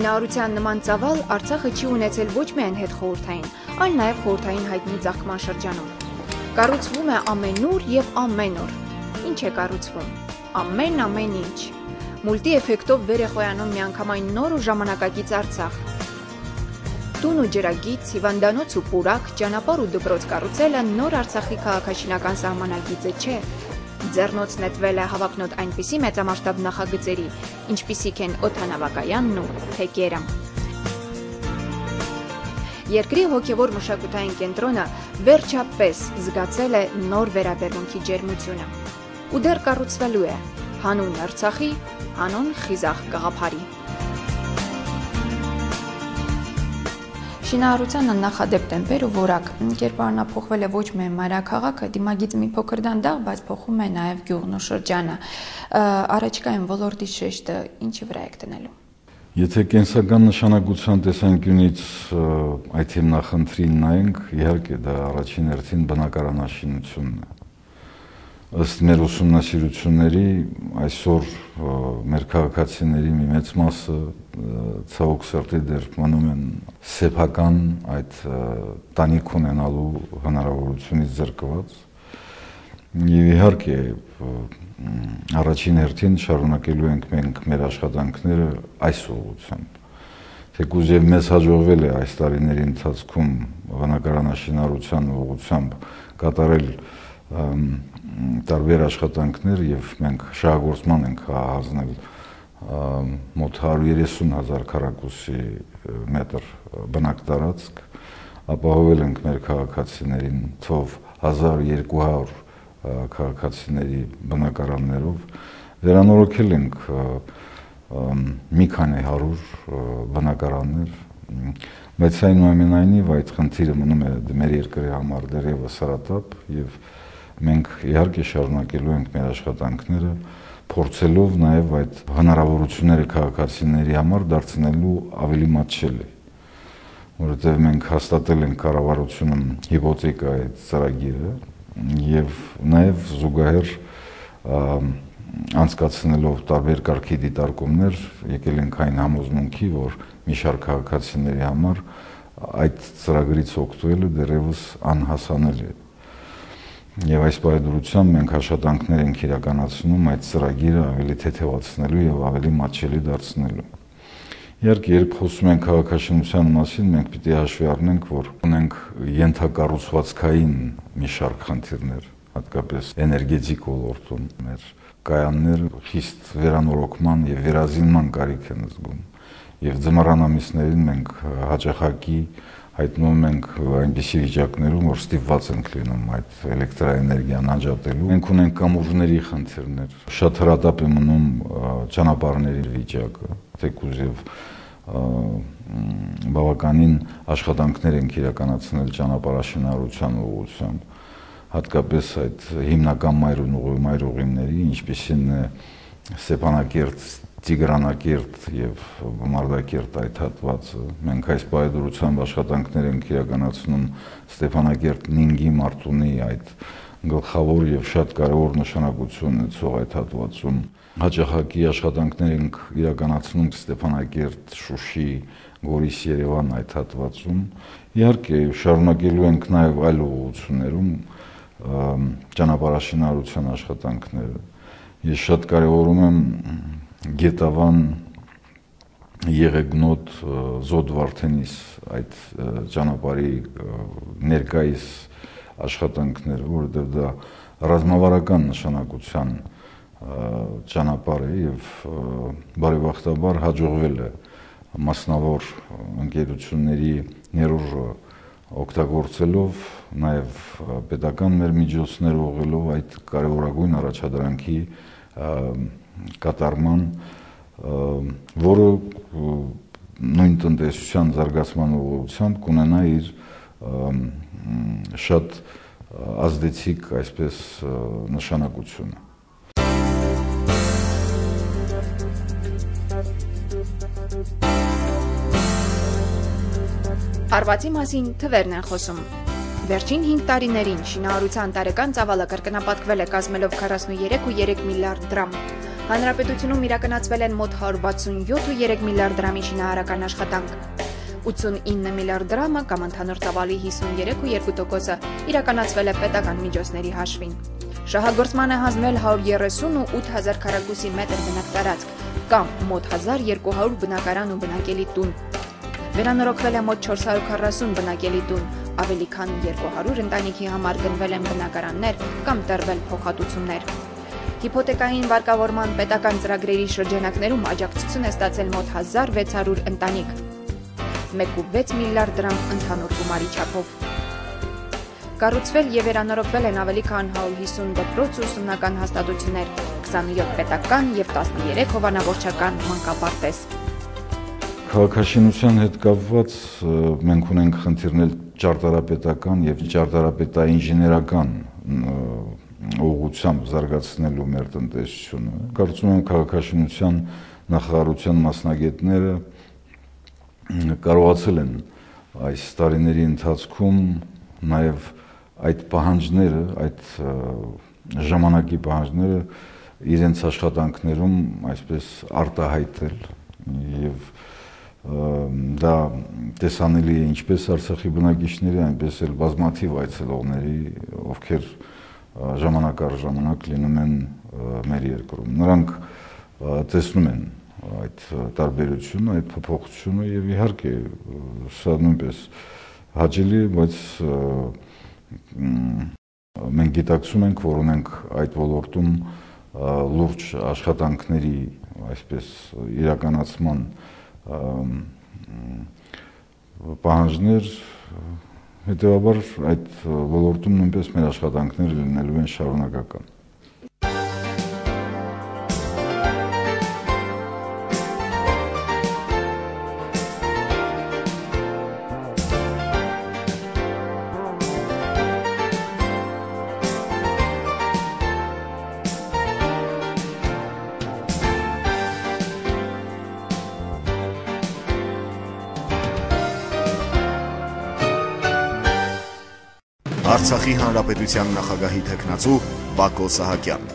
Շինարարության նման ծավալ Արցախը չի ունեցել ոչ միայն հետխորհրդային, այլ նաև խորհրդային հայտնի ծաղկման շրջանում։ Կառուցվում է ամենուր եւ ամեն օր։ Ինչ է կառուցվում։ Ամեն ինչ։ Մուլտի էֆեկտով վեր է խոյանում միանգամայն նոր ու ժամանակակից Արցախ։ Տուն ու ջրագիծ, հիվանդանոց ու պուրակ, ճանապարհ ու դպրոց կառուցելը նոր Արցախի քաղաքաշինական սահմանագիծը չէ։ Ձեռնոց նետվել է հավակնոտ այնպիսի մեծամասշտաբ նախագծերի, ինչպիսիք են օդանավակայանն ու թեկերը։ Երկրի հոգևոր մշակութային կենտրոնը վերջապես զգացել է նոր վերաբերմունքի ջերմությունը։ Ու դեռ կառուցվելու է հանուն Արցախի, հանուն խիզախ գաղափարի։ Շինարարությանը նախադեպ տեմպեր ու որակ, կերպարանափոխվել է ոչ միայն մայրաքաղաքը, դիմագիծը մի փոքր դանդաղ, բայց փոխում է նաև գյուղն ու շրջանը։ Առաջիկայում ոլորտի շեշտը ինչի վրա եք դնելու։ Եթե կենսական նշանակության տեսանկյունից այդ հիմնախնդրին նայենք, իհարկե դա առաջին հերթին բնակարանաշինությունն է։ Ըստ մեր ուսումնասիրությունների այսօր մեր քաղաքացիների մի մեծ մասը ցավոք սրտի դեռ մնում են սեփական այդ տանիք ունենալու հնարավորությունից զրկված եւ իհարկե առաջին հերթին շարունակելու ենք մենք մեր աշխատանքները այս ուղղությամբ թեկուզ եւ մեզ հաջողվել է այս տարիների ընթացքում բնակարանաշինարարության ուղղությամբ կատարել տարբեր աշխատանքներ եւ մենք շահագործման ենք հանձնել մոտ 130,000 քառակուսի մետր բնակտարածք, ապահովել ենք մեր քաղաքացիներին թվով 1200 քաղաքացիների բնակարաններով, վերանորոգել ենք մի քանի 100 բնակարաններ, բայց այնուամենայնիվ այդ խնդիրը մնում է մեր երկրի համար դեռևս սարատապ եւ մենք իհարկե շարունակելու ենք մեր աշխատանքները, փորձելով նաև այդ հնարավորությունները քաղաքացիների համար դարձնելու ավելի մատչելի, որովհետև մենք հաստատել ենք կառավարությունում հիպոթեկայի ծրագիրը եւ նաև զուգահեռ անցկացնելով տարբեր կարգի դիտարկումներ եկել ենք այն համոզմունքի, որ մի շարք քաղաքացիների համար այդ ծրագրից օգտվելը դեռևս անհասանելի է։ Եվ այս պայմանությամբ մենք աշխատանքներ ենք իրականացնում այդ ծրագիրը ավելի թեթևացնելու եւ ավելի մատչելի դարձնելու։ Իհարկե, երբ խոսում ենք քաղաքաշինության մասին, մենք պիտի հաշվի առնենք, որ ունենք ենթակառուցվածքային մի շարք խնդիրներ, հատկապես էներգետիկ ոլորտում մեր կայանները խիստ վերանորոգման եւ վերազինման կարիք են զգում։ Եվ ձմռան ամիսներին մենք հաճախակի հայտնվում ենք այնպիսի վիճակներում, որ ստիպված ենք լինում այդ էլեկտրաէներգիան անջատելու։ Մենք ունենք կամուրջների խնդիրներ, շատ հրատապ է մնում ճանապարհների վիճակը, թեկուզ եւ բավականին աշխատանքներ ենք իրականացնել ճանապարհաշինարարության ուղղությամբ, հատկապես այդ հիմնական մայրուղիների, ինչպիսին է Ստեփանակերտ, Տիգրանակերտ եւ Մարտակերտ այդ հատվածը։ Մենք այս պայմանությամբ աշխատանքներ ենք իրականացնում Ստեփանակերտ Նինգի Մարտունի այդ գլխավոր եւ շատ կարեւոր նշանակություն ունեցող այդ հատվածում։ Հաճախակի աշխատանքներ ենք իրականացնում Ստեփանակերտ, Շուշի, Գորիս, Երևան այդ հատվածում։ Իհարկե, շարունակելու ենք նաեւ այլ ուղղություններում ճանապարհաշինարարության աշխատանքները։ Ես շատ կարևորում եմ Գետավան, Եղեգնոտ, Զոդ Վարդենիս այդ ճանապարհի ներկայիս աշխատանքները, որովհետև դա ռազմավարական նշանակության ճանապարհ է եւ բարեբախտաբար հաջողվել է մասնավոր ընկերությունների ներուժը օգտագործելով, նաև պետական մեր միջոցներ ուղղելով այդ կարևորագույն առաջադրանքի կատարման, որը նույն տնտեսության զարգացման ուղղությամբ կունենա իր շատ ազդեցիկ այսպես նշանակությունը։ Հարվածի մասին թվերն են խոսում։ Վերջին 5 տարիներին շինարարության տարեկան ծավալը կրկնապատկվել է կազմելով 43,3 միլիարդ դրամ։ Հանրապետությունում իրականացվել են մոտ 167.3 միլիարդ դրամի շինարարական աշխատանք։ 89 միլիարդ դրամը կամ ընդհանուր ծավալի 53.2%-ը իրականացվել է պետական միջոցների հաշվին։ Շահագործման է հանձնվել 138.000 քառակուսի մետր բնակտարածք կամ մոտ 1200 բնակարան ու բնակելի տուն։ Վերանորոգվել է մոտ 440 բնակելի տուն, ավելի քան 200 ընտանիքի համար գնվել են բնակարաններ կամ տրվել փոխհատուցումներ։ Հիփոթեկային վարկավորման պետական ծրագրերի շրջանակներում աջակցություն է ստացել մոտ 1600 ընտանիք։ 1.6 միլիարդ դրամ ընդհանուր գումարի չափով։ Կառուցվել եւ վերանորոգվել են ավելի քան 150 դպրոց ու ուսումնական հաստատություններ, 27 պետական եւ 13 հովանավորչական մանկապարտեզ։ Քաղաքաշինության հետ կապված մենք ունենք խնդիրներ ճարտարապետական եւ ճարտարապետաինժեներական ուղղությամբ զարգացնելու մեր տնտեսությունը։ Կարծում եմ քաղաքաշինության նախարարության մասնագետները կարողացել են այս տարիների ընթացքում նաեւ այդ պահանջները, այդ ժամանակի պահանջները իրենց աշխատանքներում այսպես արտահայտել եւ դա տեսանելի է ինչպես Արցախի բնակիչների, այնպես էլ բազմաթիվ այցելողների, ովքեր ժամանակ առ ժամանակ լինում են մեր երկրում։ Նրանք տեսնում են այդ տարբերությունը, այդ փոփոխությունը եւ իհարկե սա նույնպես հաճելի է, բայց մենք գիտակցում ենք, որ ունենք այդ ոլորտում լուրջ աշխատանքների այսպես իրականացման պահանջներ, հետեւաբար այդ ոլորտում նույնպես մեր աշխատանքները լինելու են շարունակական։ Արցախի հանրապետության նախագահի թեկնածու Բակո Սահակյան։